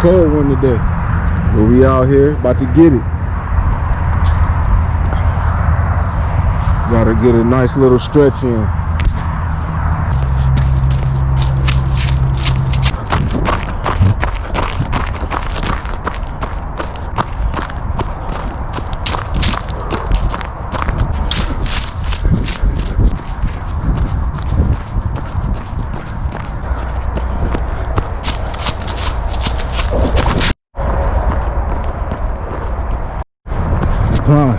cold one today. But we out here about to get it. Gotta get a nice little stretch in. Climb.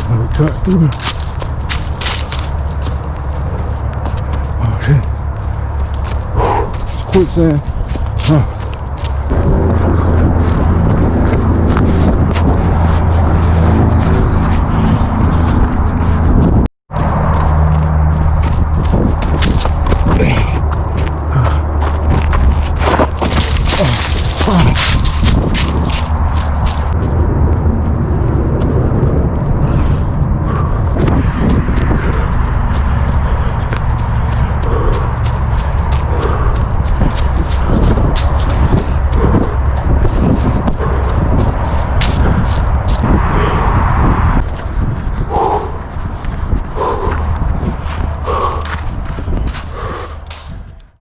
Let me cut through. Oh shit. It's quicksand. Huh.